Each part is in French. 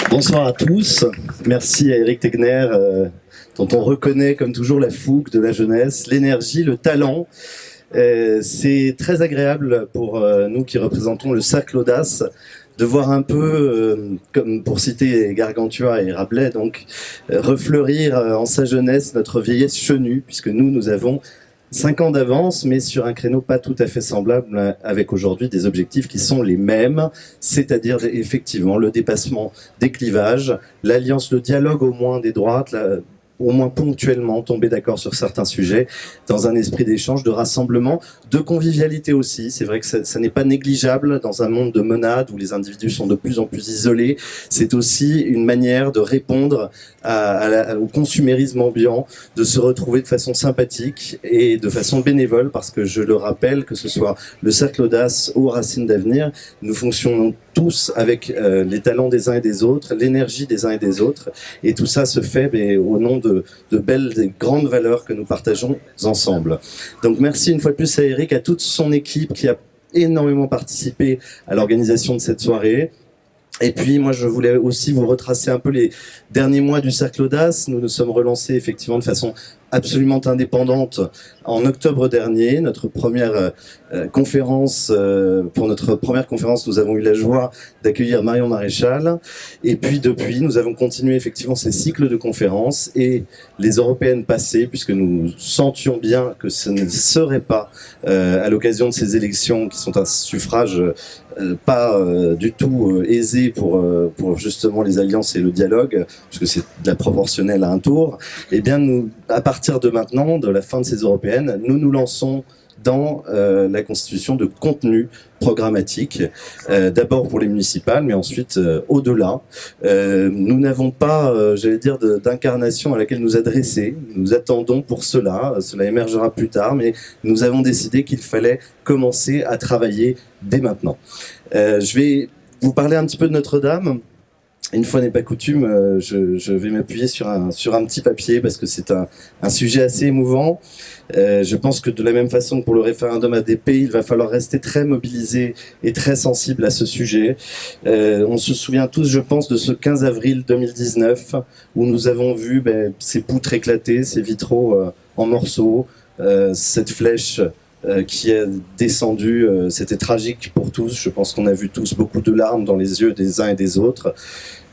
Bonsoir à tous. Merci à Éric Tegner, dont on reconnaît comme toujours la fougue de la jeunesse, l'énergie, le talent. C'est très agréable pour nous qui représentons le Cercle Audace de voir un peu, comme pour citer Gargantua et Rabelais, donc refleurir en sa jeunesse notre vieillesse chenue, puisque nous avons 5 ans d'avance, mais sur un créneau pas tout à fait semblable, avec aujourd'hui des objectifs qui sont les mêmes, c'est-à-dire effectivement le dépassement des clivages, l'alliance, le dialogue au moins des droites, au moins ponctuellement tomber d'accord sur certains sujets, dans un esprit d'échange, de rassemblement, de convivialité aussi. C'est vrai que ça n'est pas négligeable dans un monde de monades où les individus sont de plus en plus isolés. C'est aussi une manière de répondre au consumérisme ambiant, de se retrouver de façon sympathique et de façon bénévole, parce que je le rappelle, que ce soit le Cercle Audace ou Racines d'Avenir, nous fonctionnons tous avec les talents des uns et des autres, l'énergie des uns et des autres, et tout ça se fait au nom de belles et grandes valeurs que nous partageons ensemble. Donc merci une fois de plus à Eric, à toute son équipe qui a énormément participé à l'organisation de cette soirée. Et puis moi je voulais aussi vous retracer un peu les derniers mois du Cercle Audace. Nous nous sommes relancés effectivement de façon absolument indépendante en octobre dernier. Notre première conférence, pour notre première conférence, nous avons eu la joie d'accueillir Marion Maréchal. Et puis depuis, nous avons continué effectivement ces cycles de conférences et les européennes passées, puisque nous sentions bien que ce ne serait pas à l'occasion de ces élections qui sont un suffrage pas du tout aisé pour justement les alliances et le dialogue, puisque c'est de la proportionnelle à un tour. Eh bien, nous, à partir de maintenant, de la fin de ces européennes, nous nous lançons dans la constitution de contenu programmatique, d'abord pour les municipales, mais ensuite au-delà. Nous n'avons pas, j'allais dire, d'incarnation à laquelle nous adresser. Nous attendons pour cela. Cela émergera plus tard, mais nous avons décidé qu'il fallait commencer à travailler dès maintenant. Je vais vous parler un petit peu de Notre-Dame. Une fois n'est pas coutume, je vais m'appuyer sur un petit papier parce que c'est un sujet assez émouvant. Je pense que de la même façon que pour le référendum ADP, il va falloir rester très mobilisé et très sensible à ce sujet. On se souvient tous, je pense, de ce 15 avril 2019 où nous avons vu ces poutres éclater, ces vitraux en morceaux, cette flèche qui est descendu, c'était tragique pour tous. Je pense qu'on a vu tous beaucoup de larmes dans les yeux des uns et des autres.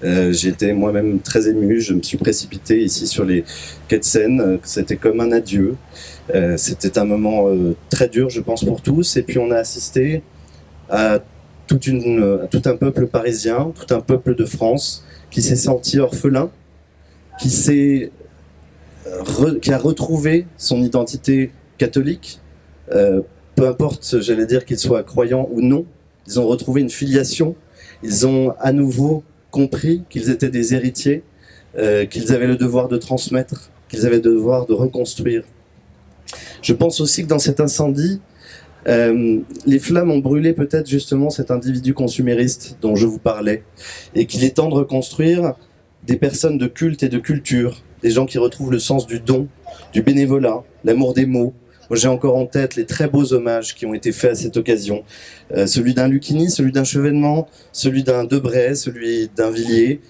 J'étais moi-même très ému, je me suis précipité ici sur les quais de Seine, c'était comme un adieu. C'était un moment très dur, je pense, pour tous. Et puis on a assisté à tout un peuple parisien, tout un peuple de France qui s'est senti orphelin, qui a retrouvé son identité catholique. Peu importe, j'allais dire, qu'ils soient croyants ou non, ils ont retrouvé une filiation, ils ont à nouveau compris qu'ils étaient des héritiers, qu'ils avaient le devoir de transmettre, qu'ils avaient le devoir de reconstruire. Je pense aussi que dans cet incendie, les flammes ont brûlé peut-être justement cet individu consumériste dont je vous parlais, et qu'il est temps de reconstruire des personnes de culte et de culture, des gens qui retrouvent le sens du don, du bénévolat, l'amour des mots. Moi, j'ai encore en tête les très beaux hommages qui ont été faits à cette occasion. Celui d'un Lucchini, celui d'un Chevènement, celui d'un Debray, celui d'un Villiers.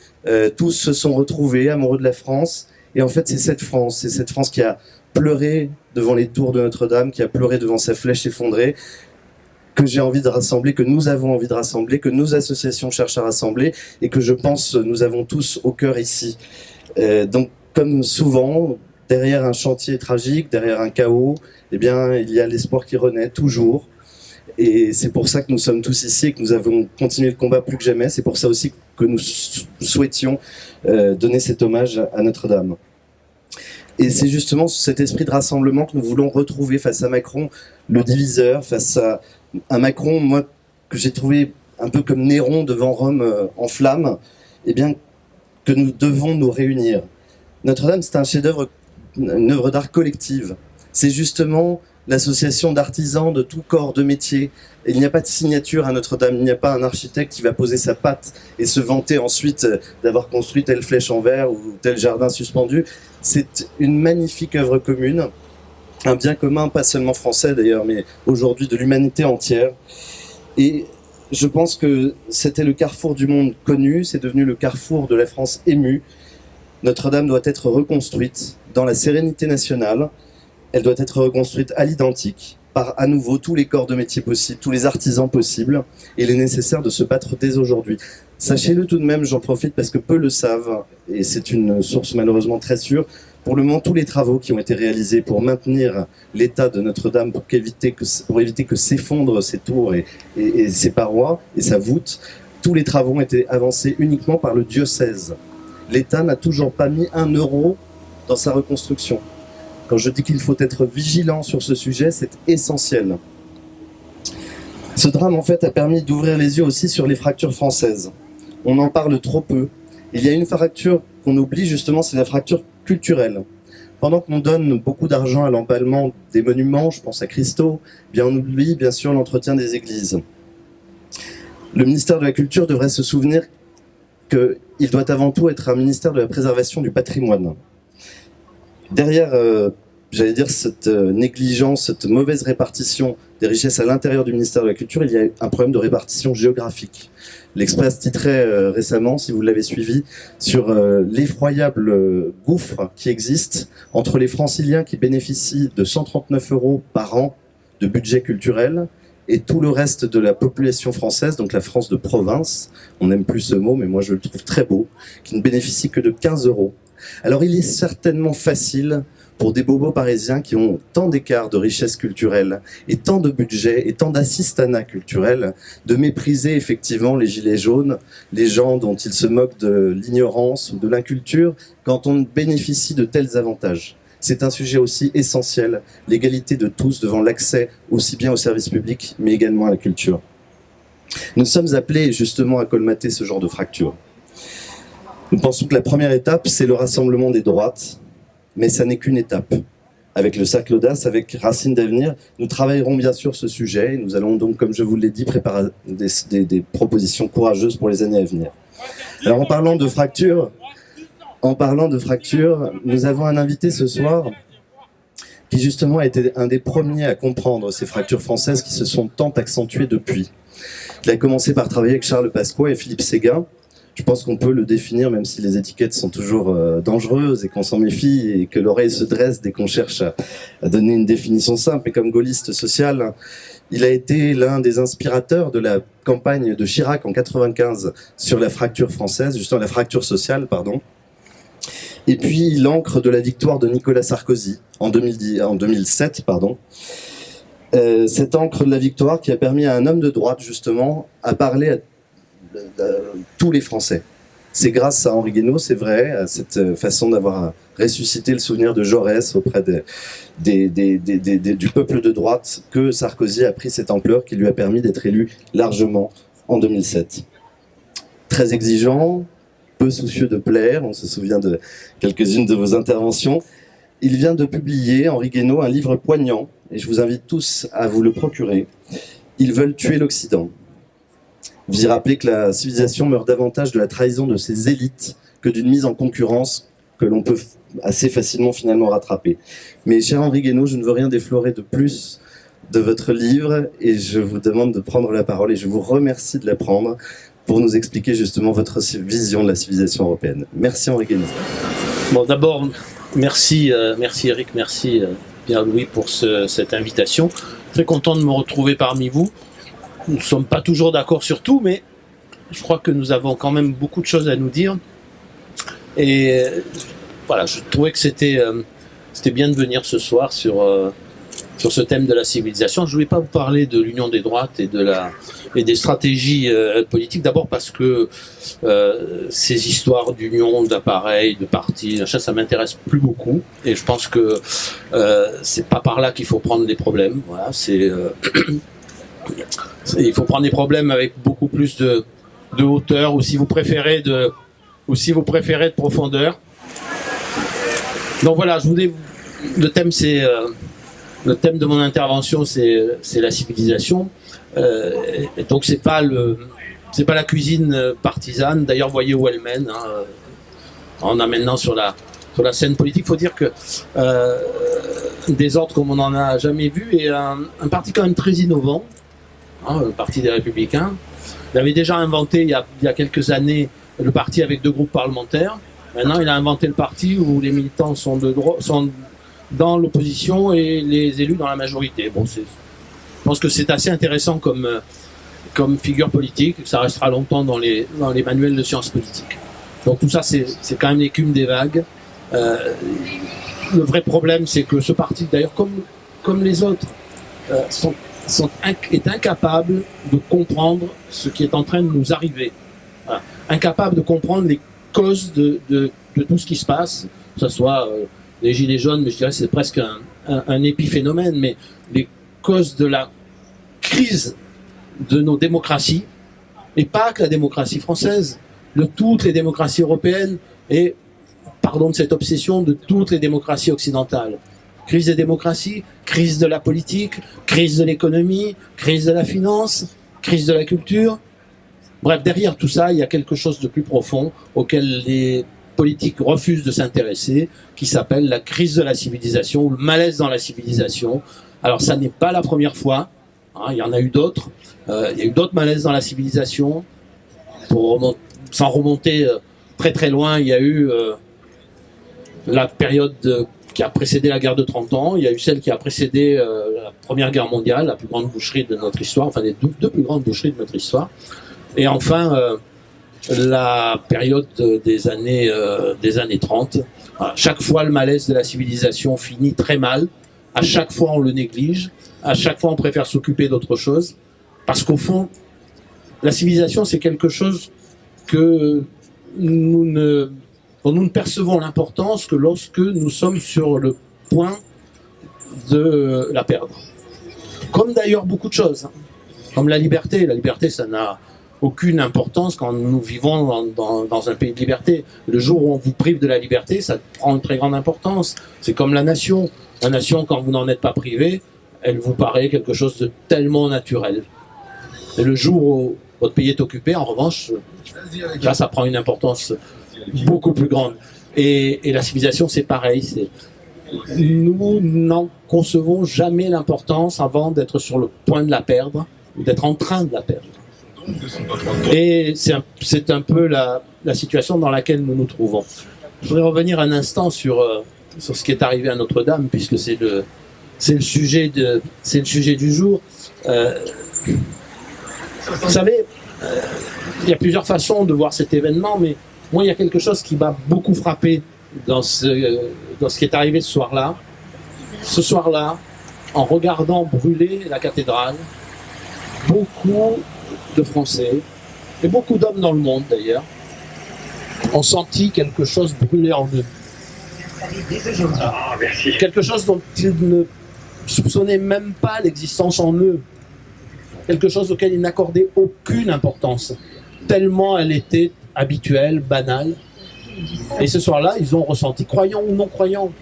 Tous se sont retrouvés, amoureux de la France. Et en fait, c'est cette France qui a pleuré devant les tours de Notre-Dame, qui a pleuré devant sa flèche effondrée, que j'ai envie de rassembler, que nous avons envie de rassembler, que nos associations cherchent à rassembler, et que je pense nous avons tous au cœur ici. Donc, comme souvent, derrière un chantier tragique, derrière un chaos, eh bien, il y a l'espoir qui renaît toujours. Et c'est pour ça que nous sommes tous ici et que nous avons continué le combat plus que jamais. C'est pour ça aussi que nous souhaitions donner cet hommage à Notre-Dame. Et c'est justement cet esprit de rassemblement que nous voulons retrouver face à Macron, le diviseur, face à un Macron, moi, que j'ai trouvé un peu comme Néron devant Rome en flammes, eh bien, que nous devons nous réunir. Notre-Dame, c'est un chef-d'œuvre, une œuvre d'art collective. C'est justement l'association d'artisans de tout corps de métier. Et il n'y a pas de signature à Notre-Dame, il n'y a pas un architecte qui va poser sa patte et se vanter ensuite d'avoir construit telle flèche en verre ou tel jardin suspendu. C'est une magnifique œuvre commune, un bien commun, pas seulement français d'ailleurs, mais aujourd'hui de l'humanité entière. Et je pense que c'était le carrefour du monde connu, c'est devenu le carrefour de la France émue. Notre-Dame doit être reconstruite dans la sérénité nationale. Elle doit être reconstruite à l'identique, par à nouveau tous les corps de métier possibles, tous les artisans possibles. Et il est nécessaire de se battre dès aujourd'hui. Sachez-le tout de même, j'en profite parce que peu le savent, et c'est une source malheureusement très sûre. Pour le moment, tous les travaux qui ont été réalisés pour maintenir l'état de Notre-Dame, pour éviter que s'effondrent ses tours et ses parois et sa voûte, tous les travaux ont été avancés uniquement par le diocèse. L'État n'a toujours pas mis 1 euro dans sa reconstruction. Quand je dis qu'il faut être vigilant sur ce sujet, c'est essentiel. Ce drame, en fait, a permis d'ouvrir les yeux aussi sur les fractures françaises. On en parle trop peu. Il y a une fracture qu'on oublie, justement, c'est la fracture culturelle. Pendant qu'on donne beaucoup d'argent à l'emballement des monuments, je pense à Christo, bien on oublie bien sûr l'entretien des églises. Le ministère de la Culture devrait se souvenir qu'il doit avant tout être un ministère de la préservation du patrimoine. Derrière, j'allais dire, cette négligence, cette mauvaise répartition des richesses à l'intérieur du ministère de la Culture, il y a un problème de répartition géographique. L'Express titrait récemment, si vous l'avez suivi, sur l'effroyable gouffre qui existe entre les franciliens qui bénéficient de 139 € par an de budget culturel et tout le reste de la population française, donc la France de province, on n'aime plus ce mot, mais moi je le trouve très beau, qui ne bénéficie que de 15 €. Alors il est certainement facile pour des bobos parisiens qui ont tant d'écart de richesse culturelle et tant de budget et tant d'assistanat culturel de mépriser effectivement les gilets jaunes, les gens dont ils se moquent de l'ignorance ou de l'inculture quand on bénéficie de tels avantages. C'est un sujet aussi essentiel, l'égalité de tous devant l'accès aussi bien aux services publics mais également à la culture. Nous sommes appelés justement à colmater ce genre de fracture. Nous pensons que la première étape, c'est le rassemblement des droites, mais ça n'est qu'une étape. Avec le Cercle Audace, avec Racines d'Avenir, nous travaillerons bien sûr ce sujet et nous allons donc, comme je vous l'ai dit, préparer des propositions courageuses pour les années à venir. Alors en parlant de fracture, nous avons un invité ce soir qui justement a été un des premiers à comprendre ces fractures françaises qui se sont tant accentuées depuis. Il a commencé par travailler avec Charles Pasqua et Philippe Séguin. Je pense qu'on peut le définir, même si les étiquettes sont toujours dangereuses et qu'on s'en méfie et que l'oreille se dresse dès qu'on cherche à donner une définition simple. Et comme gaulliste social, il a été l'un des inspirateurs de la campagne de Chirac en 95 sur la fracture française, justement la fracture sociale, pardon. Et puis l'encre de la victoire de Nicolas Sarkozy en 2007, pardon. Cette encre de la victoire qui a permis à un homme de droite, justement, à parler à tous les Français. C'est grâce à Henri Guénaud, c'est vrai, à cette façon d'avoir ressuscité le souvenir de Jaurès auprès du peuple de droite que Sarkozy a pris cette ampleur qui lui a permis d'être élu largement en 2007. Très exigeant, peu soucieux de plaire, on se souvient de quelques-unes de vos interventions. Il vient de publier, Henri Guénaud, un livre poignant, et je vous invite tous à vous le procurer. Ils veulent tuer l'Occident. Vous y rappelez que la civilisation meurt davantage de la trahison de ses élites que d'une mise en concurrence que l'on peut assez facilement finalement rattraper. Mais cher Henri Guénaud, je ne veux rien déflorer de plus de votre livre et je vous demande de prendre la parole et je vous remercie de la prendre pour nous expliquer justement votre vision de la civilisation européenne. Merci Henri Guénaud. Bon, d'abord, merci Eric, merci Pierre-Louis pour cette invitation. Très content de me retrouver parmi vous. Nous ne sommes pas toujours d'accord sur tout, mais je crois que nous avons quand même beaucoup de choses à nous dire. Et voilà, je trouvais que c'était bien de venir ce soir sur ce thème de la civilisation. Je ne voulais pas vous parler de l'union des droites et des stratégies politiques. D'abord parce que ces histoires d'union, d'appareils, de partis, ça m'intéresse plus beaucoup. Et je pense que c'est pas par là qu'il faut prendre les problèmes. Voilà, il faut prendre des problèmes avec beaucoup plus de hauteur, ou si vous préférez de profondeur. Donc voilà, le thème de mon intervention, c'est la civilisation. Et donc c'est pas la cuisine partisane. D'ailleurs, voyez où elle mène. On a maintenant sur la scène politique, il faut dire que des ordres comme on n'en a jamais vu, et un parti quand même très innovant. hein, le Parti des Républicains. Il avait déjà inventé, il y a quelques années, le parti avec 2 groupes parlementaires. Maintenant, il a inventé le parti où les militants sont dans l'opposition et les élus dans la majorité. Bon, je pense que c'est assez intéressant comme figure politique, ça restera longtemps dans les manuels de sciences politiques. Donc tout ça, c'est quand même l'écume des vagues. Le vrai problème, c'est que ce parti, d'ailleurs, comme les autres, est incapable de comprendre ce qui est en train de nous arriver. Voilà. Incapable de comprendre les causes de tout ce qui se passe, que ce soit les gilets jaunes, mais je dirais que c'est presque un épiphénomène, mais les causes de la crise de nos démocraties, et pas que la démocratie française, de toutes les démocraties européennes, et, pardon de cette obsession, de toutes les démocraties occidentales. Crise des démocraties, crise de la politique, crise de l'économie, crise de la finance, crise de la culture. Bref, derrière tout ça, il y a quelque chose de plus profond auquel les politiques refusent de s'intéresser, qui s'appelle la crise de la civilisation, ou le malaise dans la civilisation. Alors ça n'est pas la première fois, hein, il y en a eu d'autres. Il y a eu d'autres malaises dans la civilisation. Sans remonter très très loin, il y a eu la période qui a précédé la guerre de 30 ans, il y a eu celle qui a précédé la Première Guerre mondiale, la plus grande boucherie de notre histoire, enfin les deux plus grandes boucheries de notre histoire. Et enfin, la période des années 30. Voilà. Chaque fois, le malaise de la civilisation finit très mal. À chaque fois, on le néglige. À chaque fois, on préfère s'occuper d'autre chose. Parce qu'au fond, la civilisation, c'est quelque chose que dont nous ne percevons l'importance que lorsque nous sommes sur le point de la perdre. Comme d'ailleurs beaucoup de choses. Comme la liberté. La liberté, ça n'a aucune importance quand nous vivons dans un pays de liberté. Le jour où on vous prive de la liberté, ça prend une très grande importance. C'est comme la nation. La nation, quand vous n'en êtes pas privé, elle vous paraît quelque chose de tellement naturel. Et le jour où votre pays est occupé, en revanche, là, ça prend une importance beaucoup plus grande. Et la civilisation, c'est pareil. Nous n'en concevons jamais l'importance avant d'être sur le point de la perdre, ou d'être en train de la perdre. Et c'est un peu la situation dans laquelle nous nous trouvons. Je voudrais revenir un instant sur ce qui est arrivé à Notre-Dame, puisque c'est le sujet du jour. Vous savez, il y a plusieurs façons de voir cet événement, mais moi, il y a quelque chose qui m'a beaucoup frappé dans ce qui est arrivé ce soir-là. Ce soir-là, en regardant brûler la cathédrale, beaucoup de Français, et beaucoup d'hommes dans le monde d'ailleurs, ont senti quelque chose brûler en eux. Quelque chose dont ils ne soupçonnaient même pas l'existence en eux. Quelque chose auquel ils n'accordaient aucune importance, tellement elle était habituelle, banale. Et ce soir-là, ils ont ressenti, croyants ou non croyants,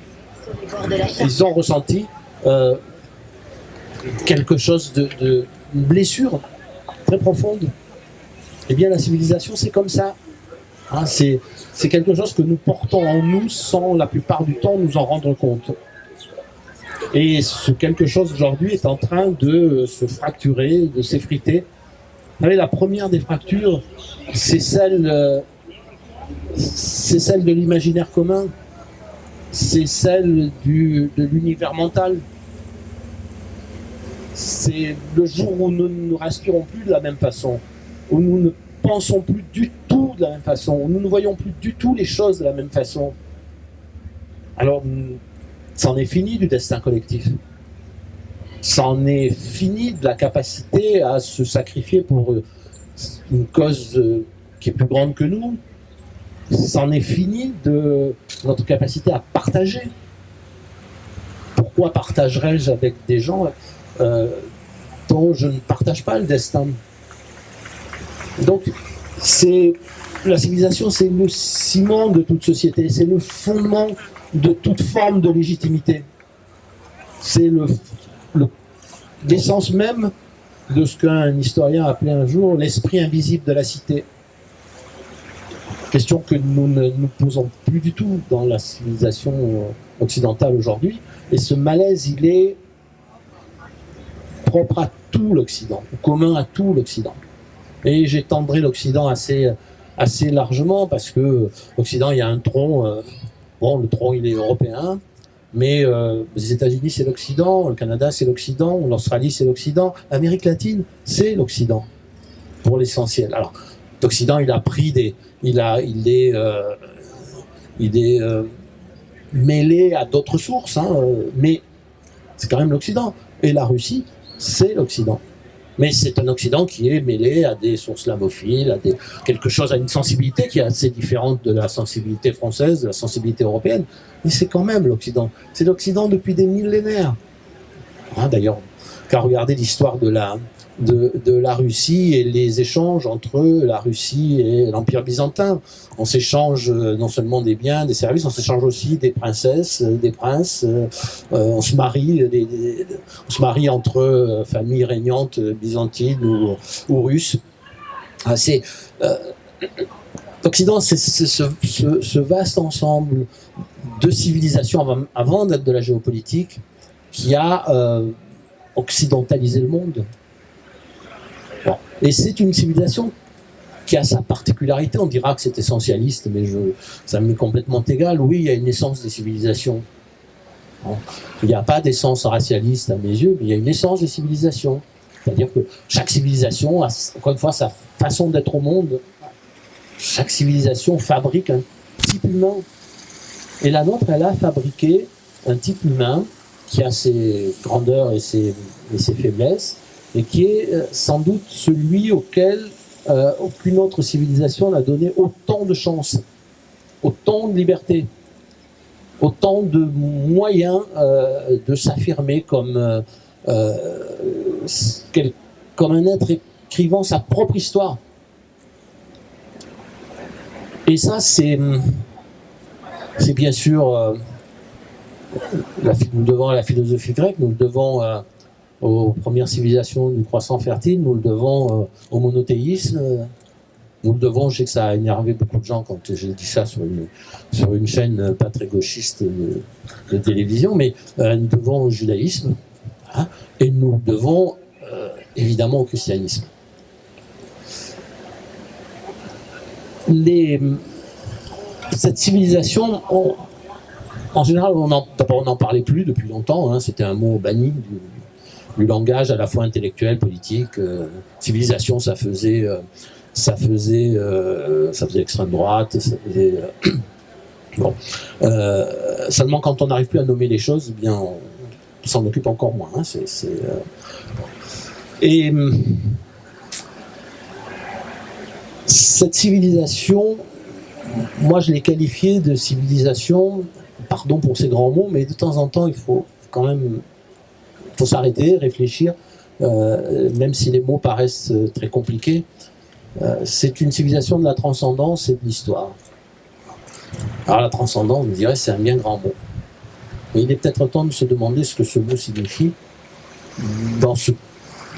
ils ont ressenti quelque chose une blessure très profonde. Eh bien, la civilisation, c'est comme ça. Hein, c'est quelque chose que nous portons en nous sans, la plupart du temps, nous en rendre compte. Et ce quelque chose, aujourd'hui, est en train de se fracturer, de s'effriter. Vous savez, la première des fractures, c'est celle de l'imaginaire commun. C'est celle de l'univers mental. C'est le jour où nous ne respirons plus de la même façon, où nous ne pensons plus du tout de la même façon, où nous ne voyons plus du tout les choses de la même façon. Alors, c'en est fini du destin collectif. C'en est fini de la capacité à se sacrifier pour une cause qui est plus grande que nous. C'en est fini de notre capacité à partager. Pourquoi partagerais-je avec des gens dont je ne partage pas le destin? Donc, la civilisation, c'est le ciment de toute société, c'est le fondement de toute forme de légitimité. C'est l'essence même de ce qu'un historien appelait un jour l'esprit invisible de la cité. Question que nous ne nous posons plus du tout dans la civilisation occidentale aujourd'hui. Et ce malaise, il est propre à tout l'Occident, commun à tout l'Occident. Et j'étendrai l'Occident assez largement parce que l'Occident, il y a un tronc. Bon, le tronc, il est européen, mais les États-Unis, c'est l'Occident, le Canada, c'est l'Occident, l'Australie, c'est l'Occident, l'Amérique latine, c'est l'Occident, pour l'essentiel. Alors, l'Occident, il a pris il est mêlé à d'autres sources, hein, mais c'est quand même l'Occident. Et la Russie, c'est l'Occident. Mais c'est un Occident qui est mêlé à des sources slavophiles, à quelque chose, à une sensibilité qui est assez différente de la sensibilité française, de la sensibilité européenne. Mais c'est quand même l'Occident. C'est l'Occident depuis des millénaires. Hein, d'ailleurs, quand regardez l'histoire de la Russie et les échanges entre la Russie et l'Empire byzantin. On s'échange non seulement des biens, des services, on s'échange aussi des princesses, des princes. On se marie entre familles régnantes byzantines ou russes. Ah, l'Occident, c'est ce vaste ensemble de civilisations avant d'être de la géopolitique qui a occidentalisé le monde. Bon. Et c'est une civilisation qui a sa particularité. On dira que c'est essentialiste, mais ça m'est complètement égal. Oui, il y a une essence des civilisations. Bon. Il n'y a pas d'essence racialiste à mes yeux, mais il y a une essence des civilisations. C'est-à-dire que chaque civilisation a, encore une fois, sa façon d'être au monde. Chaque civilisation fabrique un type humain. Et la nôtre, elle a fabriqué un type humain qui a ses grandeurs et ses faiblesses, et qui est sans doute celui auquel aucune autre civilisation n'a donné autant de chances, autant de liberté, autant de moyens de s'affirmer comme un être écrivant sa propre histoire. Et ça, c'est bien sûr, nous devons à la philosophie grecque, nous le devons aux premières civilisations du croissant fertile, nous le devons au monothéisme, nous le devons, je sais que ça a énervé beaucoup de gens quand j'ai dit ça sur une chaîne pas très gauchiste de télévision, mais nous le devons au judaïsme, hein, et nous le devons évidemment au christianisme. Cette civilisation, en général, on n'en parlait plus depuis longtemps, hein, c'était un mot banni du langage à la fois intellectuel, politique. Civilisation, ça faisait extrême droite, ça faisait bon. Seulement quand on n'arrive plus à nommer les choses, eh bien on s'en occupe encore moins. Hein, Et cette civilisation, moi je l'ai qualifiée de civilisation, pardon pour ces grands mots, mais de temps en temps il faut quand même s'arrêter, réfléchir, même si les mots paraissent très compliqués. C'est une civilisation de la transcendance et de l'histoire. Alors la transcendance, je dirais, c'est un bien grand mot. Mais il est peut-être temps de se demander ce que ce mot signifie dans cette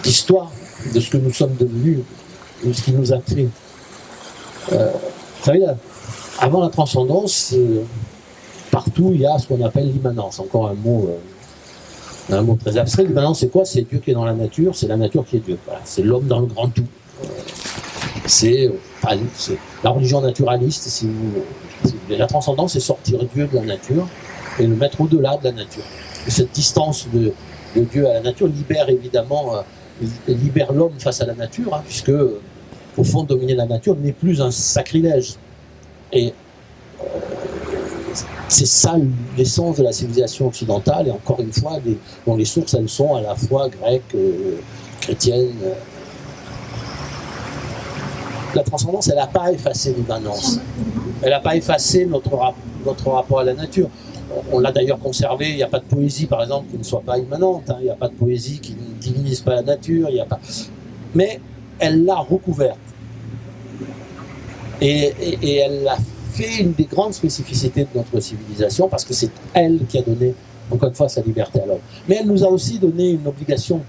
histoire de ce que nous sommes devenus, de ce qui nous a fait. Vous savez, avant la transcendance, partout il y a ce qu'on appelle l'immanence. Encore un mot très abstrait. L'immanence, c'est quoi? C'est Dieu qui est dans la nature, c'est la nature qui est Dieu. Voilà, c'est l'homme dans le grand tout. C'est la religion naturaliste, si vous voulez. La transcendance, c'est sortir Dieu de la nature et le mettre au-delà de la nature. Et cette distance de Dieu à la nature libère évidemment l'homme face à la nature, hein, puisque au fond, dominer la nature n'est plus un sacrilège. Et c'est ça l'essence de la civilisation occidentale, et encore une fois, dont les sources, elles sont à la fois grecques, chrétiennes. La transcendance, elle n'a pas effacé l'immanence. Elle n'a pas effacé notre rapport à la nature. On l'a d'ailleurs conservé. Il n'y a pas de poésie, par exemple, qui ne soit pas immanente. Hein. Il n'y a pas de poésie qui ne divinise pas la nature. Mais elle l'a recouverte. Et elle a fait une des grandes spécificités de notre civilisation, parce que c'est elle qui a donné, encore une fois, sa liberté à l'homme. Mais elle nous a aussi donné une obligation.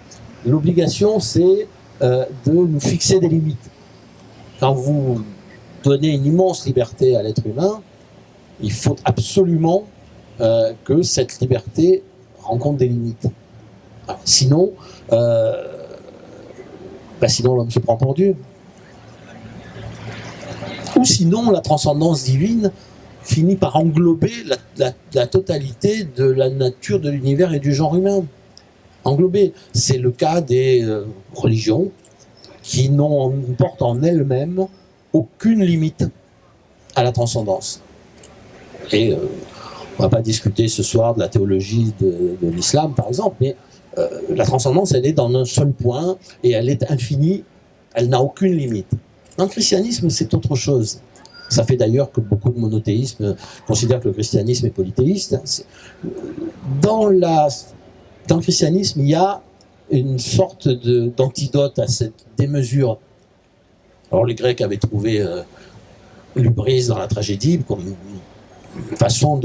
L'obligation, c'est de nous fixer des limites. Quand vous donnez une immense liberté à l'être humain, il faut absolument que cette liberté rencontre des limites. Sinon, sinon l'homme se prend pour Dieu. Ou sinon la transcendance divine finit par englober la totalité de la nature de l'univers et du genre humain. Englober. C'est le cas des religions qui ne portent en elles-mêmes aucune limite à la transcendance. Et on ne va pas discuter ce soir de la théologie de l'islam, par exemple, mais la transcendance, elle est dans un seul point et elle est infinie, elle n'a aucune limite. Dans le christianisme, c'est autre chose. Ça fait d'ailleurs que beaucoup de monothéismes considèrent que le christianisme est polythéiste. Dans le christianisme, il y a une sorte d'antidote à cette démesure. Alors les Grecs avaient trouvé l'hubris dans la tragédie comme une façon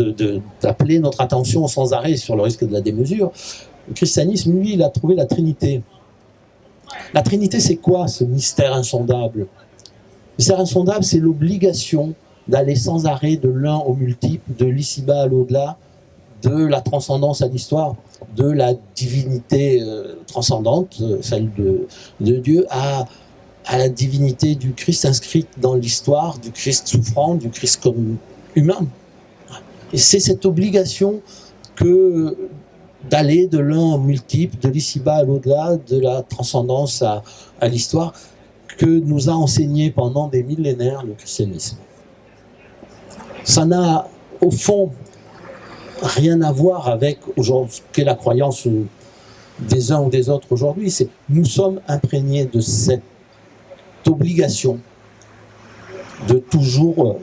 d'appeler notre attention sans arrêt sur le risque de la démesure. Le christianisme, lui, il a trouvé la Trinité. La Trinité, c'est quoi ce mystère insondable? Le mystère insondable, c'est l'obligation d'aller sans arrêt de l'un au multiple, de l'ici-bas à l'au-delà, de la transcendance à l'histoire, de la divinité transcendante, celle de Dieu, à la divinité du Christ inscrite dans l'histoire, du Christ souffrant, du Christ comme humain. Et c'est cette obligation d'aller de l'un au multiple, de l'ici-bas à l'au-delà, de la transcendance à l'histoire, que nous a enseigné pendant des millénaires le christianisme. Ça n'a, au fond, rien à voir avec ce qu'est la croyance des uns ou des autres aujourd'hui. Nous sommes imprégnés de cette obligation de toujours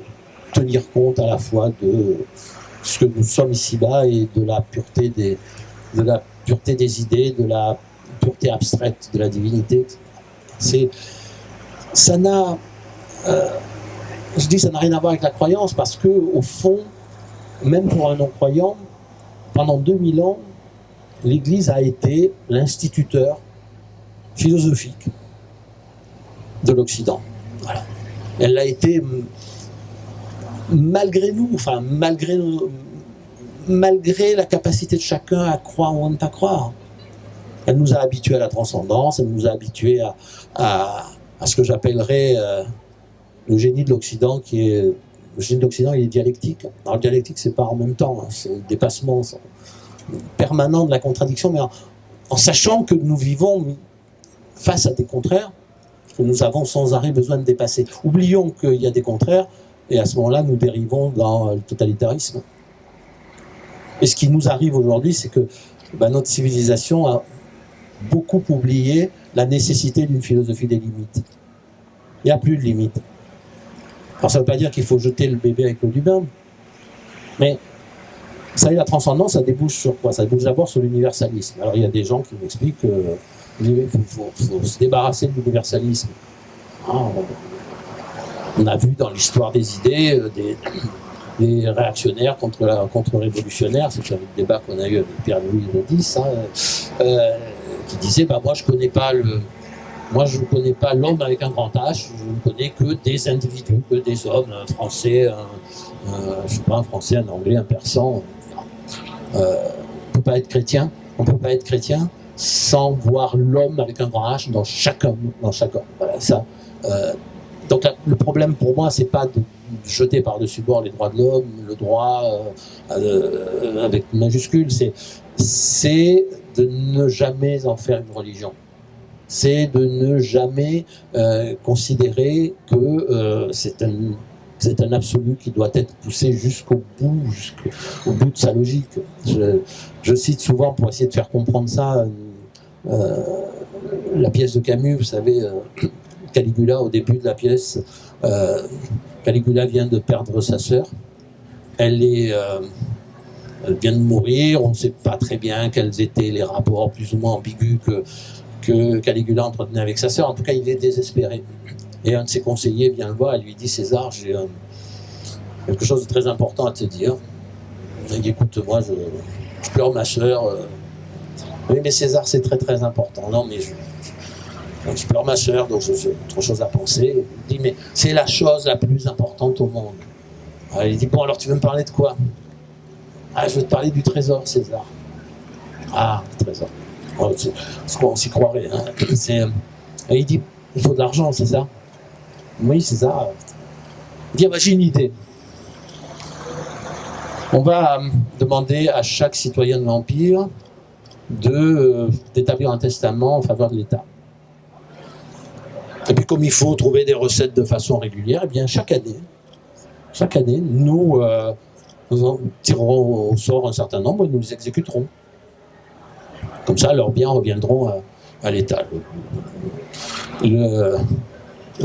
tenir compte à la fois de ce que nous sommes ici-bas et de la pureté des idées, de la pureté abstraite de la divinité. Ça n'a rien à voir avec la croyance parce que au fond, même pour un non-croyant, pendant 2000 ans, l'Église a été l'instituteur philosophique de l'Occident. Voilà. Elle l'a été malgré nous, enfin malgré la capacité de chacun à croire ou à ne pas croire. Elle nous a habitués à la transcendance, elle nous a habitués à ce que j'appellerais le génie de l'Occident, le génie de l'Occident, il est dialectique. Alors le dialectique, c'est pas en même temps, c'est le dépassement permanent de la contradiction, mais en sachant que nous vivons face à des contraires que nous avons sans arrêt besoin de dépasser. Oublions qu'il y a des contraires, et à ce moment-là, nous dérivons dans le totalitarisme. Et ce qui nous arrive aujourd'hui, c'est que notre civilisation a beaucoup oublié la nécessité d'une philosophie des limites. Il n'y a plus de limites. Alors ça ne veut pas dire qu'il faut jeter le bébé avec l'eau du bain, mais vous savez, la transcendance, ça débouche sur quoi? Ça débouche d'abord sur l'universalisme. Alors il y a des gens qui m'expliquent qu'il faut se débarrasser de l'universalisme. On a vu dans l'histoire des idées des réactionnaires contre-révolutionnaires, c'est le débat qu'on a eu avec Pierre-Louis Rodis, qui disait moi je ne connais pas l'homme avec un grand H, je ne connais que des individus, que des hommes, un français, un français, un anglais, un persan. On ne peut pas être chrétien sans voir l'homme avec un grand H dans chaque homme. Voilà, ça. Donc le problème pour moi, c'est pas de jeter par-dessus bord les droits de l'homme, le droit avec une majuscule, c'est de ne jamais en faire une religion. C'est de ne jamais considérer que c'est un absolu qui doit être poussé jusqu'au bout de sa logique. Je cite souvent, pour essayer de faire comprendre ça, la pièce de Camus, vous savez, Caligula, au début de la pièce, Caligula vient de perdre sa sœur. Elle vient de mourir, on ne sait pas très bien quels étaient les rapports plus ou moins ambigus que Caligula entretenait avec sa sœur. En tout cas, il est désespéré. Et un de ses conseillers vient le voir et lui dit: César, j'ai quelque chose de très important à te dire. Il dit: écoute, moi, je pleure ma sœur. Oui, mais César, c'est très très important. Non, mais je pleure ma sœur, donc j'ai autre chose à penser. Il dit: mais c'est la chose la plus importante au monde. Alors, il dit: bon, alors tu veux me parler de quoi? Je veux te parler du trésor, César. Ah, le trésor. On s'y croirait. Hein. Et il dit, il faut de l'argent, c'est ça? Oui, c'est ça. Il dit, ah, bah, j'ai une idée. On va demander à chaque citoyen de l'Empire d'établir un testament en faveur de l'État. Et puis comme il faut trouver des recettes de façon régulière, eh bien chaque année, nous en tirerons au sort un certain nombre et nous les exécuterons. Comme ça, leurs biens reviendront à l'État. Le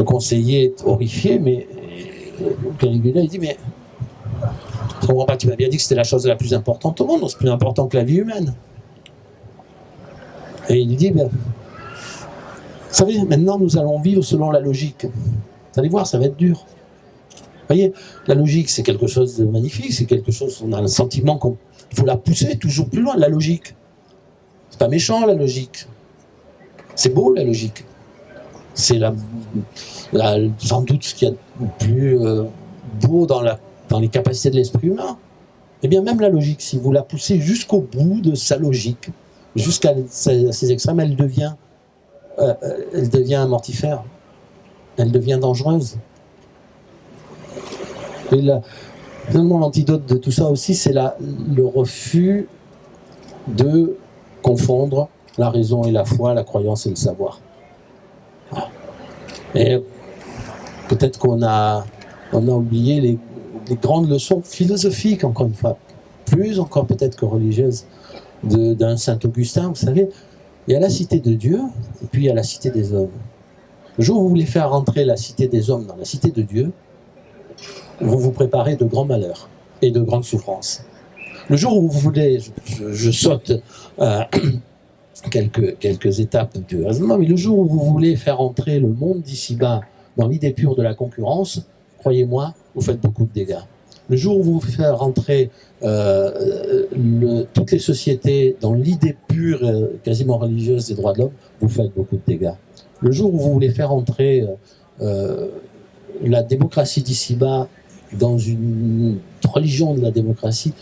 conseiller est horrifié, mais Caligula, il dit, mais je comprends pas, tu m'as bien dit que c'était la chose la plus importante au monde, c'est plus important que la vie humaine. Et il dit, ben, vous savez, maintenant nous allons vivre selon la logique. Vous allez voir, ça va être dur. Vous voyez, la logique, c'est quelque chose de magnifique, c'est quelque chose, on a le sentiment qu'il faut la pousser toujours plus loin, la logique. C'est pas méchant, la logique. C'est beau, la logique. C'est sans doute ce qu'il y a de plus beau dans les capacités de l'esprit humain. Eh bien, même la logique, si vous la poussez jusqu'au bout de sa logique, jusqu'à ses extrêmes, elle devient mortifère. Elle devient dangereuse. Et finalement, l'antidote de tout ça aussi, c'est le refus de confondre la raison et la foi, la croyance et le savoir. Et peut-être qu'on a oublié les grandes leçons philosophiques, encore une fois, plus encore peut-être que religieuses, d'un Saint Augustin. Vous savez, il y a la cité de Dieu, et puis il y a la cité des hommes. Le jour où vous voulez faire rentrer la cité des hommes dans la cité de Dieu, vous vous préparez de grands malheurs et de grandes souffrances. Le jour où vous voulez, je saute quelques étapes du raisonnement, mais le jour où vous voulez faire entrer le monde d'ici-bas dans l'idée pure de la concurrence, croyez-moi, vous faites beaucoup de dégâts. Le jour où vous faites rentrer toutes les sociétés dans l'idée pure, quasiment religieuse des droits de l'homme, vous faites beaucoup de dégâts. Le jour où vous voulez faire entrer la démocratie d'ici-bas dans une religion de la démocratie,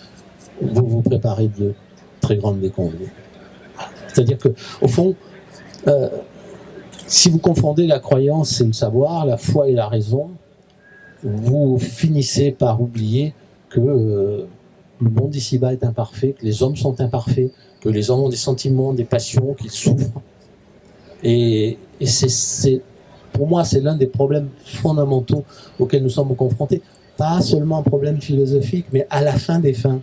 vous vous préparez de très grandes déconvenues. C'est-à-dire que, au fond, si vous confondez la croyance et le savoir, la foi et la raison, vous finissez par oublier que le monde ici-bas est imparfait, que les hommes sont imparfaits, que les hommes ont des sentiments, des passions, qu'ils souffrent. Et pour moi, c'est l'un des problèmes fondamentaux auxquels nous sommes confrontés. Pas seulement un problème philosophique, mais à la fin des fins,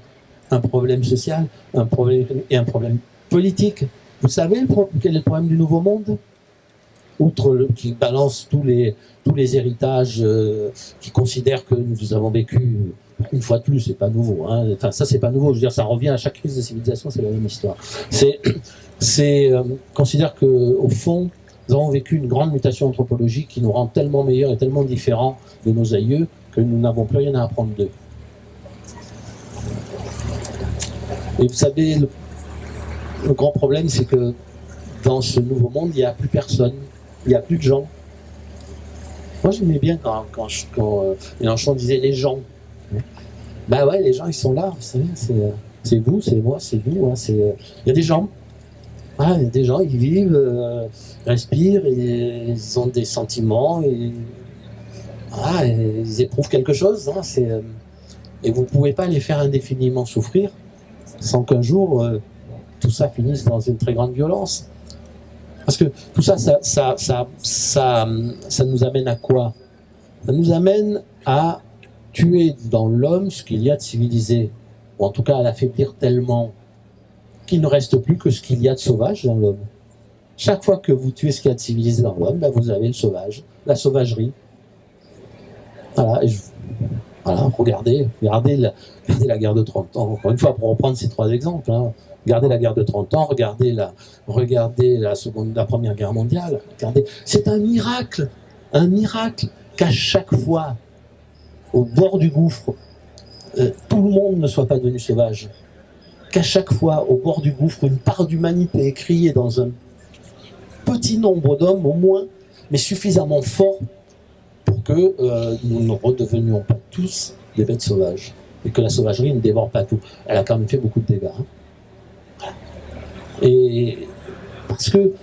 un problème social, un problème et un problème politique. Vous savez quel est le problème du Nouveau Monde ? Outre qui balance tous les héritages, qui considèrent que nous avons vécu, une fois de plus, c'est pas nouveau. Hein. Enfin, ça, c'est pas nouveau. Je veux dire, ça revient à chaque crise de civilisation, c'est la même histoire. Considère que, au fond, nous avons vécu une grande mutation anthropologique qui nous rend tellement meilleurs et tellement différents de nos aïeux que nous n'avons plus rien à apprendre d'eux. Et vous savez, le grand problème, c'est que dans ce nouveau monde, il n'y a plus personne, il n'y a plus de gens. Moi, j'aimais bien quand Mélenchon disait les gens. Ben ouais, les gens, ils sont là, vous savez, c'est vous, c'est moi, c'est vous. Hein, il y a des gens. Ah, il y a des gens, ils vivent, respirent, et ils ont des sentiments, et ils éprouvent quelque chose. Hein, et vous ne pouvez pas les faire indéfiniment souffrir sans qu'un jour, tout ça finisse dans une très grande violence. Parce que tout ça nous amène à quoi ? Ça nous amène à tuer dans l'homme ce qu'il y a de civilisé, ou en tout cas à l'affaiblir tellement qu'il ne reste plus que ce qu'il y a de sauvage dans l'homme. Chaque fois que vous tuez ce qu'il y a de civilisé dans l'homme, ben vous avez le sauvage, la sauvagerie. Voilà, regardez la guerre de 30 ans. Encore une fois, pour reprendre ces trois exemples, hein. Regardez la guerre de 30 ans, regardez la Première Guerre mondiale. C'est un miracle qu'à chaque fois, au bord du gouffre, tout le monde ne soit pas devenu sauvage. Qu'à chaque fois, au bord du gouffre, une part d'humanité est criée dans un petit nombre d'hommes, au moins, mais suffisamment fort pour que nous ne redevenions pas tous des bêtes sauvages. Et que la sauvagerie ne dévore pas tout. Elle a quand même fait beaucoup de dégâts. Hein. Et parce que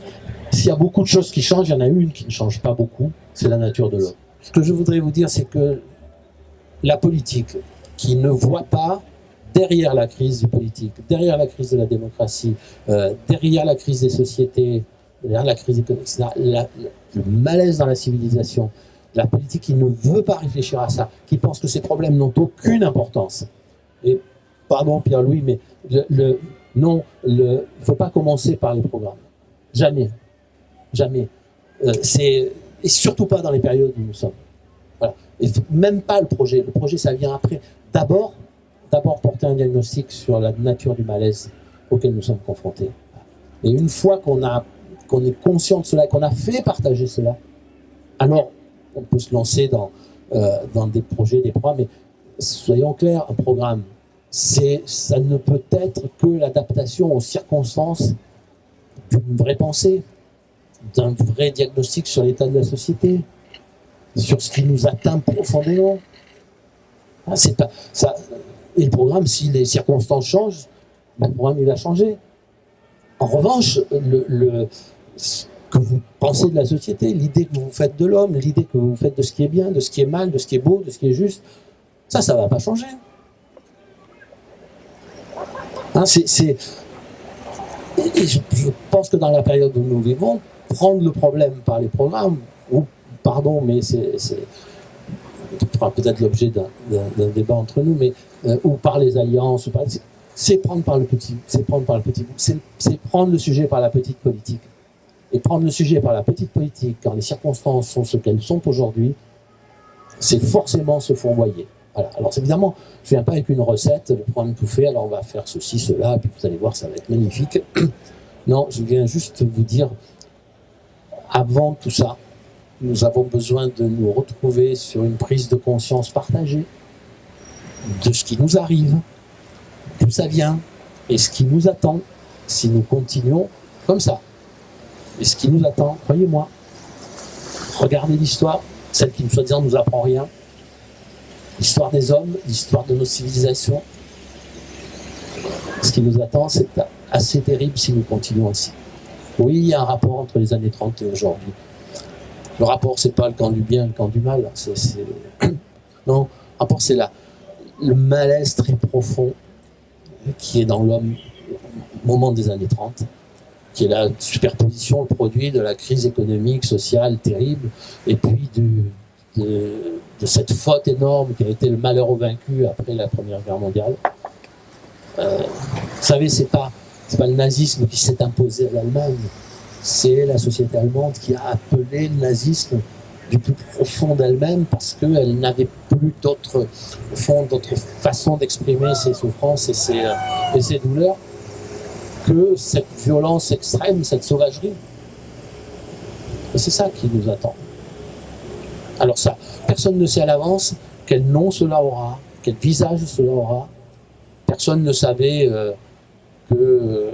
s'il y a beaucoup de choses qui changent, il y en a une qui ne change pas beaucoup, c'est la nature de l'homme. Ce que je voudrais vous dire, c'est que la politique qui ne voit pas derrière la crise du politique, derrière la crise de la démocratie, derrière la crise des sociétés, derrière la crise économique, le malaise dans la civilisation, la politique qui ne veut pas réfléchir à ça, qui pense que ces problèmes n'ont aucune importance. Et pardon Pierre-Louis, mais non, il ne faut pas commencer par les programmes. Jamais. Jamais. Et surtout pas dans les périodes où nous sommes. Voilà. Et même pas le projet. Le projet, ça vient après. D'abord porter un diagnostic sur la nature du malaise auquel nous sommes confrontés. Et une fois qu'on est conscient de cela, qu'on a fait partager cela, alors on peut se lancer dans des projets, des programmes. Mais soyons clairs, un programme, ça ne peut être que l'adaptation aux circonstances d'une vraie pensée, d'un vrai diagnostic sur l'état de la société, sur ce qui nous atteint profondément. C'est pas ça. Et le programme, si les circonstances changent, le programme il va changer. En revanche, ce que vous pensez de la société, l'idée que vous faites de l'homme, l'idée que vous faites de ce qui est bien, de ce qui est mal, de ce qui est beau, de ce qui est juste, ça ne va pas changer. Et je pense que dans la période où nous vivons, prendre le problème par les programmes, mais c'est fera peut-être l'objet d'un débat entre nous, mais ou par les alliances, c'est prendre par le petit bout, c'est prendre le sujet par la petite politique. Et prendre le sujet par la petite politique, quand les circonstances sont ce qu'elles sont aujourd'hui, c'est forcément se fourvoyer. Voilà. Alors évidemment, je ne viens pas avec une recette, le programme tout fait, alors on va faire ceci, cela, puis vous allez voir, ça va être magnifique. Non, je viens juste vous dire, avant tout ça, nous avons besoin de nous retrouver sur une prise de conscience partagée de ce qui nous arrive, d'où ça vient, et ce qui nous attend si nous continuons comme ça. Et ce qui nous attend, croyez-moi, regardez l'histoire, celle qui soi-disant nous apprend rien, l'histoire des hommes, l'histoire de nos civilisations. Ce qui nous attend, c'est assez terrible si nous continuons ainsi. Oui, il y a un rapport entre les années 30 et aujourd'hui. Le rapport, c'est pas le camp du bien, le camp du mal. Non, le rapport, c'est le malaise très profond qui est dans l'homme au moment des années 30, qui est la superposition, le produit de la crise économique, sociale terrible, et puis de cette faute énorme qui a été le malheur aux vaincus après la Première Guerre mondiale. Vous savez, c'est pas le nazisme qui s'est imposé à l'Allemagne, c'est la société allemande qui a appelé le nazisme du plus profond d'elle-même parce qu'elle n'avait plus d'autre façon d'exprimer ses souffrances et ses douleurs que cette violence extrême, cette sauvagerie. Et c'est ça qui nous attend. Alors ça, personne ne sait à l'avance quel nom cela aura, quel visage cela aura. Personne ne savait que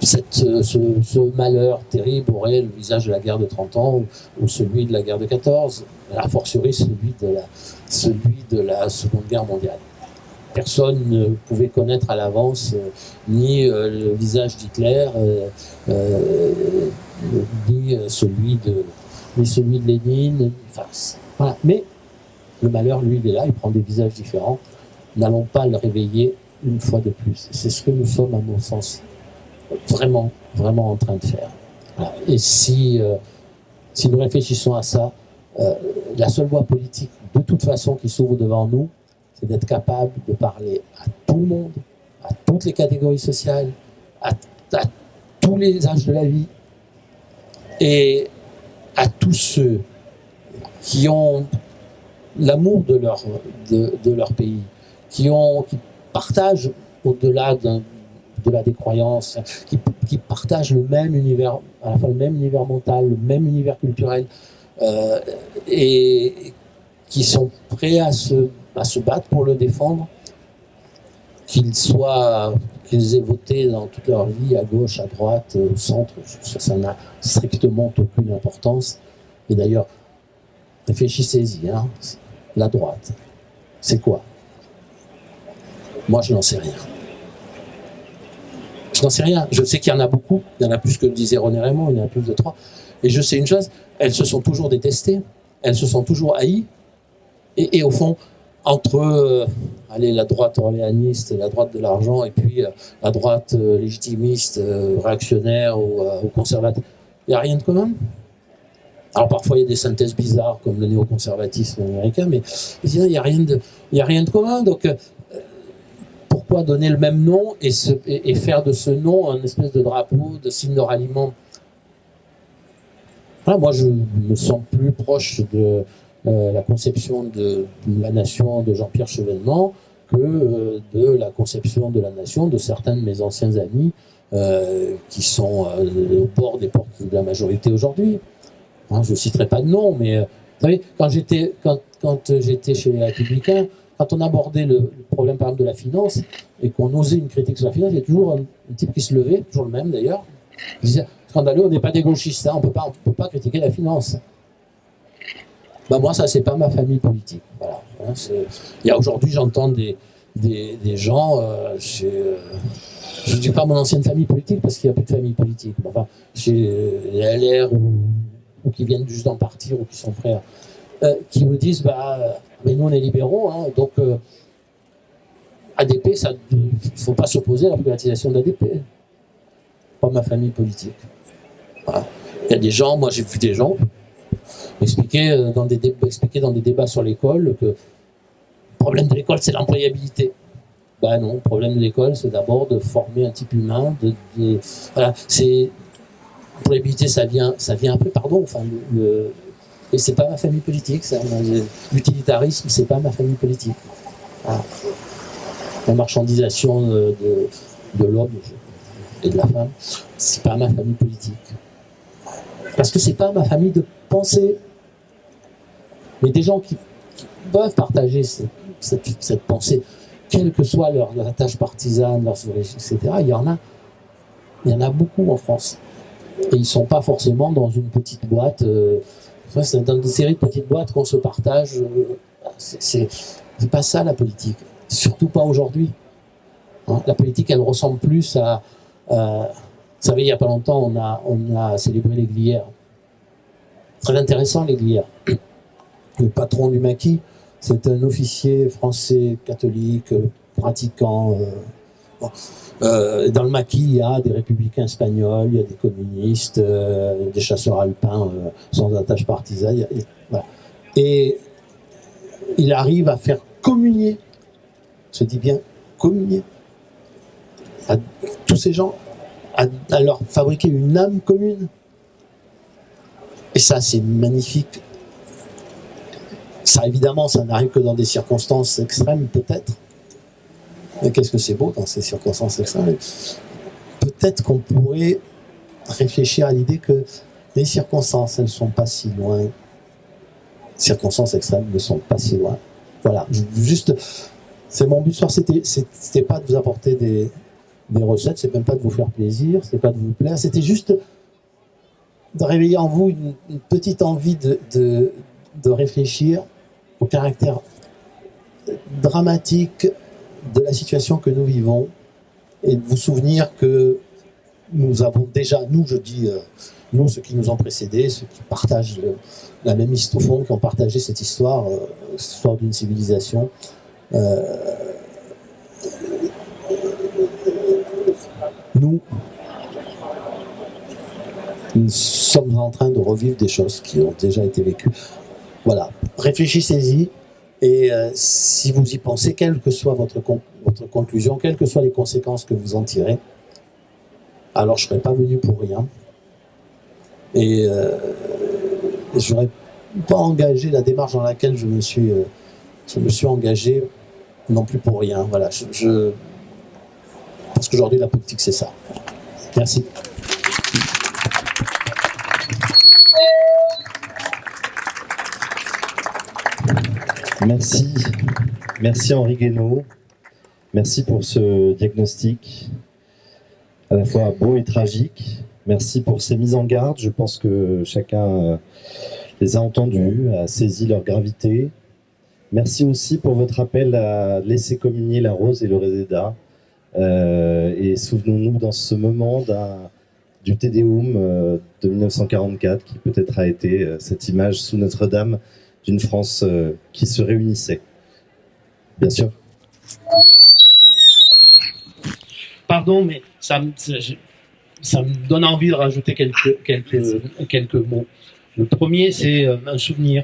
ce malheur terrible aurait le visage de la guerre de 30 ans ou celui de la guerre de 14, a fortiori celui de la Seconde Guerre mondiale. Personne ne pouvait connaître à l'avance ni le visage d'Hitler, ni celui de Lénine. Enfin, voilà. Mais le malheur, lui, il est là, il prend des visages différents. N'allons pas le réveiller une fois de plus. C'est ce que nous sommes, à mon sens, vraiment, vraiment en train de faire. Voilà. Et si nous réfléchissons à ça, la seule voie politique, de toute façon, qui s'ouvre devant nous, c'est d'être capable de parler à tout le monde, à toutes les catégories sociales, à tous les âges de la vie, et à tous ceux qui ont l'amour de leur pays, qui partagent au-delà des croyances, qui partagent le même univers, à la fois le même univers mental, le même univers culturel, et qui sont prêts à se battre pour le défendre, qu'ils aient voté dans toute leur vie à gauche, à droite, au centre, ça n'a strictement aucune importance. Et d'ailleurs, réfléchissez-y, hein, la droite, c'est quoi? Moi, je n'en sais rien. Je n'en sais rien. Je sais qu'il y en a beaucoup. Il y en a plus que disait René Raymond. Il y en a plus de 3. Et je sais une chose, elles se sont toujours détestées. Elles se sont toujours haïes. Et au fond, entre la droite orléaniste, la droite de l'argent, et puis la droite légitimiste, réactionnaire ou conservateur, il n'y a rien de commun. Alors parfois il y a des synthèses bizarres comme le néoconservatisme américain, mais sinon il n'y a rien de commun. Donc pourquoi donner le même nom et faire de ce nom un espèce de drapeau, de signe de ralliement? Voilà, moi je me sens plus proche de la conception de la nation de Jean-Pierre Chevènement que de la conception de la nation de certains de mes anciens amis qui sont au bord des portes de la majorité aujourd'hui. Hein, je ne citerai pas de nom, mais vous savez, quand j'étais chez les Républicains, quand on abordait le problème par exemple de la finance et qu'on osait une critique sur la finance, il y a toujours un type qui se levait, toujours le même d'ailleurs, qui disait scandaleux, on n'est pas des gauchistes, hein, on peut pas critiquer la finance. Ben moi, ça, c'est pas ma famille politique. Voilà. Hein, il y a aujourd'hui, j'entends des gens, je ne dis pas mon ancienne famille politique parce qu'il n'y a plus de famille politique, mais enfin, chez les LR ou qui viennent juste d'en partir ou qui sont frères, qui me disent, mais nous on est libéraux, hein, donc ADP, il ne faut pas s'opposer à la privatisation d'ADP. Pas ma famille politique. Voilà. Il y a des gens, moi j'ai vu des gens expliquer dans des débats sur l'école que le problème de l'école c'est l'employabilité. Ben non, le problème de l'école c'est d'abord de former un type humain, voilà, c'est l'employabilité ça vient après, pardon, enfin et c'est pas ma famille politique, l'utilitarisme c'est pas ma famille politique. Voilà. La marchandisation de l'homme et de la femme, c'est pas ma famille politique. Parce que c'est pas ma famille de pensée. Mais des gens qui peuvent partager cette pensée, quelle que soit leur attache partisane, leur etc., il y en a beaucoup en France. Et ils ne sont pas forcément dans une petite boîte. C'est dans des séries de petites boîtes qu'on se partage. C'est pas ça la politique. Surtout pas aujourd'hui. Hein, la politique, elle ressemble plus à... vous savez, il n'y a pas longtemps, on a célébré les Glières. Très intéressant, les Glières. Le patron du maquis, c'est un officier français catholique, pratiquant. Dans le maquis, il y a des républicains espagnols, il y a des communistes, des chasseurs alpins sans attache partisane. Voilà. Et il arrive à faire communier, je dis bien communier, à tous ces gens, à leur fabriquer une âme commune. Et ça, c'est magnifique. Ça, évidemment, ça n'arrive que dans des circonstances extrêmes, peut-être. Mais qu'est-ce que c'est beau dans ces circonstances extrêmes. Peut-être qu'on pourrait réfléchir à l'idée que les circonstances, elles ne sont pas si loin. Les circonstances extrêmes ne sont pas si loin. Voilà. Juste, c'est mon but ce soir, c'était pas de vous apporter des recettes, c'est même pas de vous faire plaisir, c'est pas de vous plaire, c'était juste de réveiller en vous une petite envie de réfléchir au caractère dramatique de la situation que nous vivons et de vous souvenir que nous avons déjà, nous je dis, nous ceux qui nous ont précédés, ceux qui partagent la même histoire, au fond, qui ont partagé cette histoire, l'histoire d'une civilisation, nous sommes en train de revivre des choses qui ont déjà été vécues. Voilà, réfléchissez-y et si vous y pensez, quelle que soit votre conclusion, quelles que soient les conséquences que vous en tirez, alors je ne serais pas venu pour rien et je n'aurais pas engagé la démarche dans laquelle je me suis engagé non plus pour rien. Voilà, parce qu'aujourd'hui la politique c'est ça. Merci. Merci Henri Guénaud. Merci pour ce diagnostic à la fois beau et tragique. Merci pour ces mises en garde. Je pense que chacun les a entendues, a saisi leur gravité. Merci aussi pour votre appel à laisser communier la rose et le réséda Et souvenons-nous dans ce moment du Te Deum de 1944, qui peut-être a été cette image sous Notre-Dame d'une France qui se réunissait. Bien sûr. Pardon, mais ça me donne envie de rajouter quelques mots. Le premier, c'est un souvenir.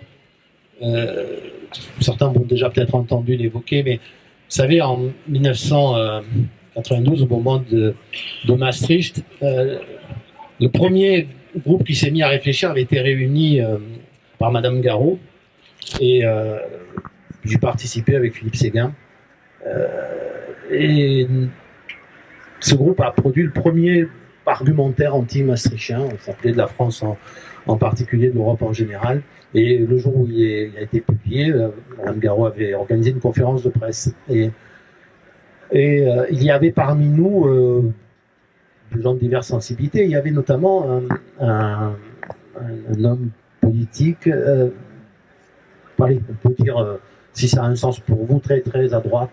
Certains vont déjà peut-être entendu l'évoquer, mais vous savez, en 1992, au moment de Maastricht, le premier groupe qui s'est mis à réfléchir avait été réuni par Madame Garot, et j'ai participé avec Philippe Séguin. Et ce groupe a produit le premier argumentaire anti-maastrichtien, on s'appelait de la France en particulier, de l'Europe en général. Et le jour où il a été publié, Mme Garot avait organisé une conférence de presse. Et il y avait parmi nous des gens de diverses sensibilités. Il y avait notamment un homme politique, on peut dire, si ça a un sens pour vous, très très à droite,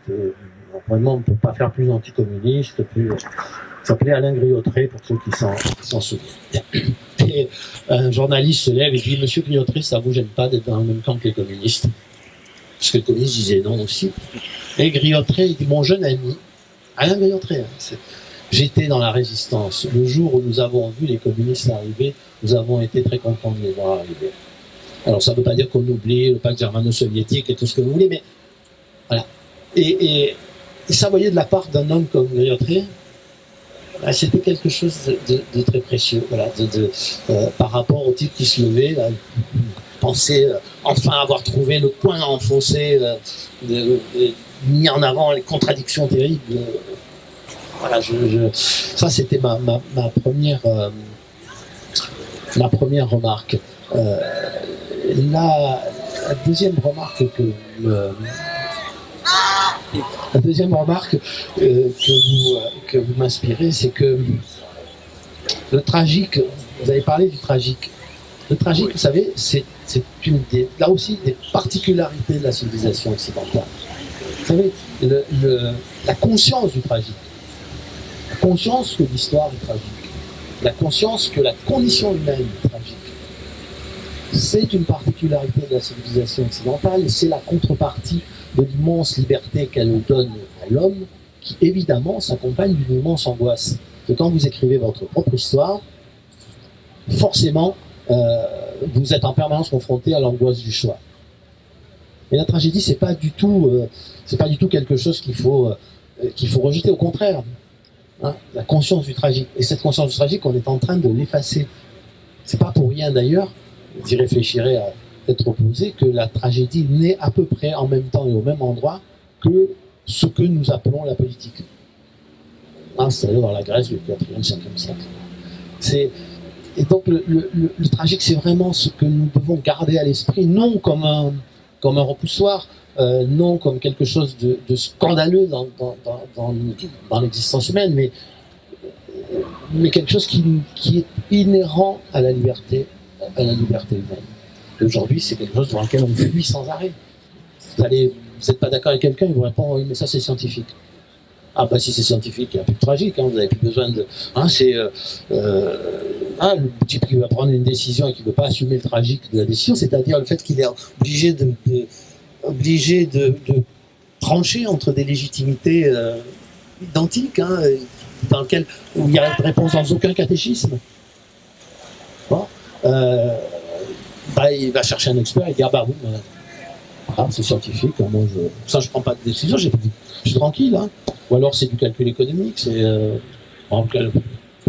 vraiment pour ne pas faire plus anticommuniste, il s'appelait Alain Griottret, pour ceux qui s'en souviennent. Et un journaliste se lève et dit « Monsieur Griottret, ça ne vous gêne pas d'être dans le même camp que les communistes ?» Parce que les communistes disaient non aussi. Et Griottret, il dit « Mon jeune ami, Alain Griottret, j'étais dans la résistance. Le jour où nous avons vu les communistes arriver, nous avons été très contents de les voir arriver. » Alors ça ne veut pas dire qu'on oublie le pacte germano-soviétique et tout ce que vous voulez, mais voilà. Et ça, vous voyez, de la part d'un homme comme Griottret, c'était quelque chose de très précieux, voilà, par rapport au type qui se levait, là, pensait enfin avoir trouvé le point à enfoncer, mis en avant les contradictions terribles. Voilà, ça c'était ma première remarque. La deuxième remarque que vous m'inspirez, c'est que le tragique, vous avez parlé du tragique. Le tragique, oui. Vous savez, c'est là aussi des particularités de la civilisation occidentale. Vous savez, la conscience du tragique, la conscience que l'histoire est tragique, la conscience que la condition humaine est tragique, c'est une particularité de la civilisation occidentale et c'est la contrepartie de l'immense liberté qu'elle donne à l'homme, qui évidemment s'accompagne d'une immense angoisse. Que quand vous écrivez votre propre histoire, forcément, vous êtes en permanence confronté à l'angoisse du choix. Et la tragédie, c'est pas du tout quelque chose qu'il faut rejeter. Au contraire, hein, la conscience du tragique. Et cette conscience du tragique, on est en train de l'effacer. C'est pas pour rien d'ailleurs. J'y réfléchirai à être opposé, que la tragédie naît à peu près en même temps et au même endroit que ce que nous appelons la politique. Hein, c'est-à-dire dans la Grèce du 4e, 5e siècle. Et donc le tragique, c'est vraiment ce que nous devons garder à l'esprit, non comme un repoussoir, non comme quelque chose de scandaleux dans l'existence humaine, mais quelque chose qui est inhérent à la liberté humaine. Et aujourd'hui, c'est quelque chose dans lequel on fuit sans arrêt. Vous n'êtes pas d'accord avec quelqu'un, il vous répond « Oui, mais ça, c'est scientifique. » Ah, bah si c'est scientifique, il n'y a plus de tragique, hein, vous n'avez plus besoin de... Hein, le type qui va prendre une décision et qui ne veut pas assumer le tragique de la décision, c'est-à-dire le fait qu'il est obligé de trancher entre des légitimités identiques, hein, où il n'y a de réponse dans aucun catéchisme. Bon. Il va chercher un expert et dire « Ah bah oui, c'est scientifique, hein, moi je prends pas de décision, je suis tranquille. Hein. » Ou alors c'est du calcul économique, c'est pour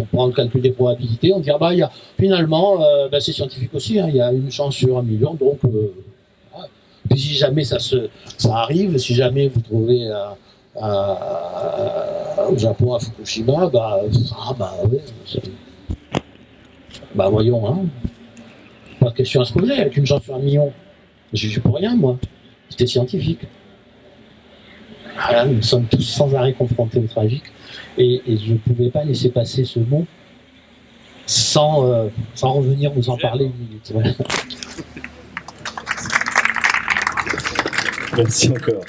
prendre le calcul des probabilités, on dit « Ah bah finalement, c'est scientifique aussi, hein, il y a une chance sur 1 million, donc puis si jamais ça arrive, si jamais vous trouvez au Japon, à Fukushima, voyons, hein. Pas de question à se poser, avec une chance sur 1 million. Je suis pour rien, moi. C'était scientifique. Voilà, nous sommes tous sans arrêt confrontés au tragique. Et je ne pouvais pas laisser passer ce mot sans revenir vous en parler une minute. Voilà. Merci encore.